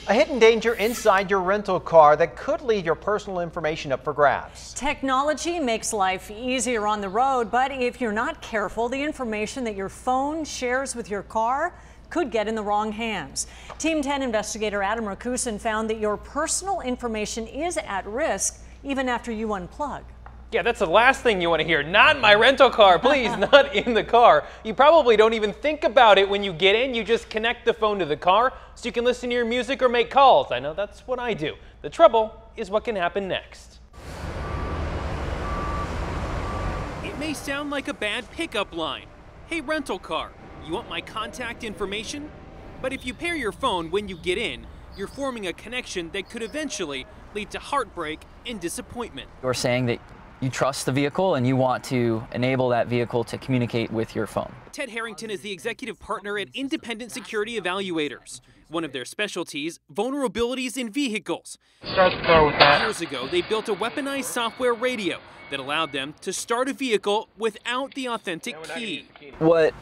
A hidden danger inside your rental car that could leave your personal information up for grabs. Technology makes life easier on the road, but if you're not careful, the information that your phone shares with your car could get in the wrong hands. Team 10 investigator Adam Rakusin found that your personal information is at risk even after you unplug. Yeah, that's the last thing you want to hear. Not in my rental car, please, not in the car. You probably don't even think about it when you get in. You just connect the phone to the car so you can listen to your music or make calls. I know that's what I do. The trouble is what can happen next. It may sound like a bad pickup line. Hey, rental car, you want my contact information? But if you pair your phone when you get in, you're forming a connection that could eventually lead to heartbreak and disappointment. You're saying that you trust the vehicle and you want to enable that vehicle to communicate with your phone. Ted Harrington is the executive partner at Independent Security Evaluators. One of their specialties, vulnerabilities in vehicles. Start the car with that. Years ago, they built a weaponized software radio that allowed them to start a vehicle without the authentic key. What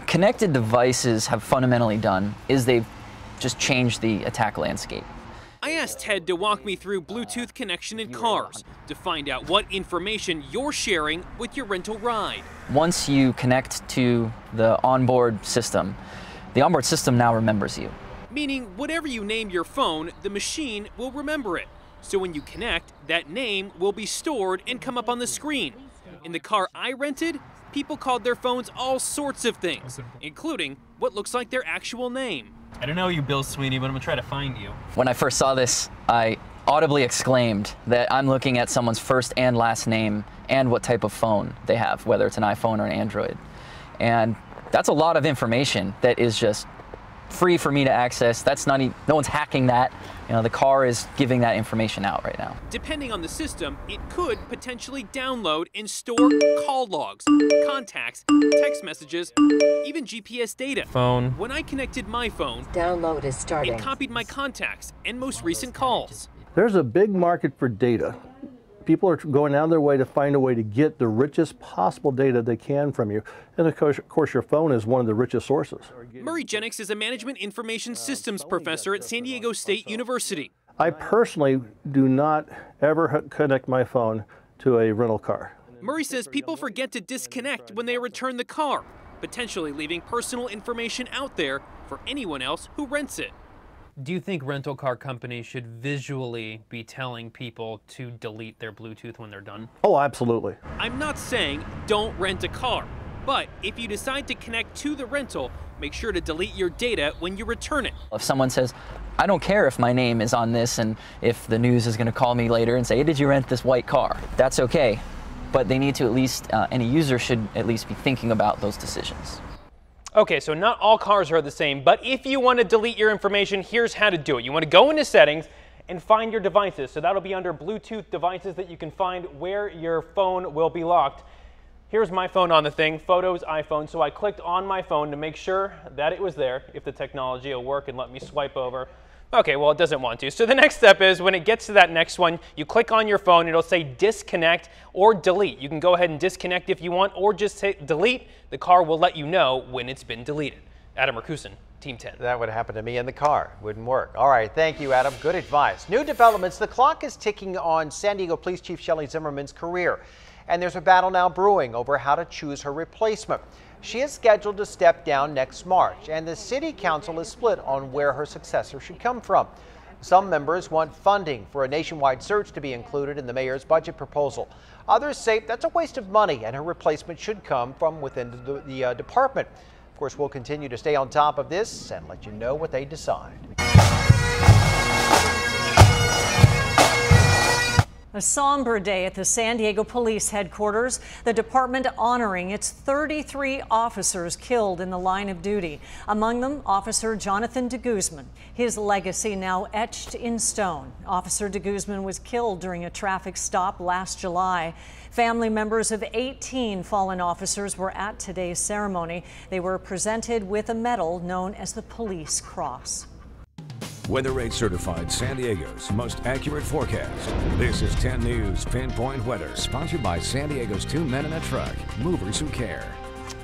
connected devices have fundamentally done is they've just changed the attack landscape. I asked Ted to walk me through Bluetooth connection in cars to find out what information you're sharing with your rental ride. Once you connect to the onboard system, the onboard system now remembers you. Meaning whatever you name your phone, the machine will remember it. So when you connect, that name will be stored and come up on the screen. In the car I rented, people called their phones all sorts of things, including what looks like their actual name. I don't know you, Bill Sweeney, but I'm gonna try to find you. When I first saw this, I audibly exclaimed that I'm looking at someone's first and last name and what type of phone they have, whether it's an iPhone or an Android. And that's a lot of information that is just free for me to access. That's not even, no one's hacking that. You know, the car is giving that information out right now. Depending on the system, it could potentially download and store call logs, contacts, text messages, even GPS data. Phone. When I connected my phone, Download is starting. it copied my contacts and most recent calls. There's a big market for data. People are going out of their way to find a way to get the richest possible data they can from you. And of course, your phone is one of the richest sources. Murray Jennings is a Management Information Systems professor at San Diego State University. I personally do not ever connect my phone to a rental car. Murray says people forget to disconnect when they return the car, potentially leaving personal information out there for anyone else who rents it. Do you think rental car companies should visually be telling people to delete their Bluetooth when they're done? Oh, absolutely. I'm not saying don't rent a car, but if you decide to connect to the rental, make sure to delete your data when you return it. If someone says, I don't care if my name is on this and if the news is going to call me later and say, hey, did you rent this white car? That's okay. But they need to at least, any user should at least be thinking about those decisions. Okay, so not all cars are the same, but if you want to delete your information, here's how to do it. You want to go into settings and find your devices. So that'll be under Bluetooth devices that you can find where your phone will be locked. Here's my phone on the thing, Photos, iPhone. So I clicked on my phone to make sure that it was there, if the technology will work and let me swipe over. Okay, well, it doesn't want to. So the next step is when it gets to that next one, you click on your phone, it'll say disconnect or delete. You can go ahead and disconnect if you want, or just hit delete. The car will let you know when it's been deleted. Adam Rakusin, Team 10. That would happen to me in the car. Wouldn't work. All right, thank you, Adam. Good advice. New developments. The clock is ticking on San Diego Police Chief Shelley Zimmerman's career. And there's a battle now brewing over how to choose her replacement. She is scheduled to step down next March, and the city council is split on where her successor should come from. Some members want funding for a nationwide search to be included in the mayor's budget proposal. Others say that's a waste of money and her replacement should come from within the department. Of course, we'll continue to stay on top of this and let you know what they decide. A somber day at the San Diego Police Headquarters, the department honoring its 33 officers killed in the line of duty. Among them, Officer Jonathan de Guzman. His legacy now etched in stone. Officer de Guzman was killed during a traffic stop last July. Family members of 18 fallen officers were at today's ceremony. They were presented with a medal known as the Police Cross. Weather8 certified San Diego's most accurate forecast. This is 10 News Pinpoint Weather, sponsored by San Diego's 2 men in a truck, movers who care.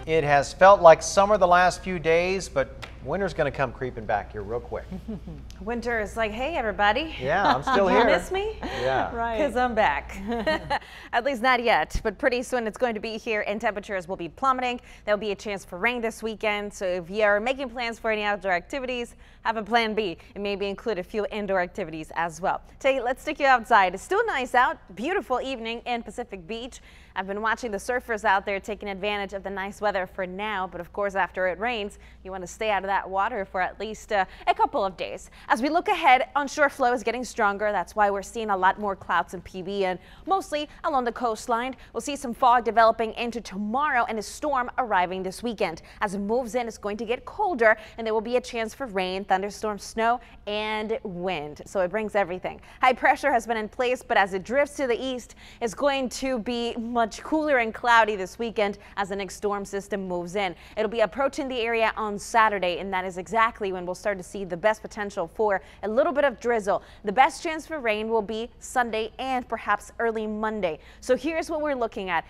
It has felt like summer the last few days, but Winter's going to come creeping back here real quick. Winter is like, hey, everybody. Yeah, I'm still here. You miss me? Yeah. Right. Because I'm back. At least not yet, but pretty soon it's going to be here and temperatures will be plummeting. There'll be a chance for rain this weekend. So if you're making plans for any outdoor activities, have a plan B and maybe include a few indoor activities as well. Let's take you outside. It's still nice out. Beautiful evening in Pacific Beach. I've been watching the surfers out there taking advantage of the nice weather for now, but of course after it rains, you want to stay out of that water for at least a couple of days. As we look ahead, onshore flow is getting stronger. That's why we're seeing a lot more clouds in PB and mostly along the coastline. We'll see some fog developing into tomorrow and a storm arriving this weekend. As it moves in, it's going to get colder and there will be a chance for rain, thunderstorms, snow, and wind. So it brings everything. High pressure has been in place, but as it drifts to the east, it's going to be much cooler and cloudy this weekend as the next storm system moves in. It'll be approaching the area on Saturday, and that is exactly when we'll start to see the best potential for a little bit of drizzle. The best chance for rain will be Sunday and perhaps early Monday. So here's what we're looking at.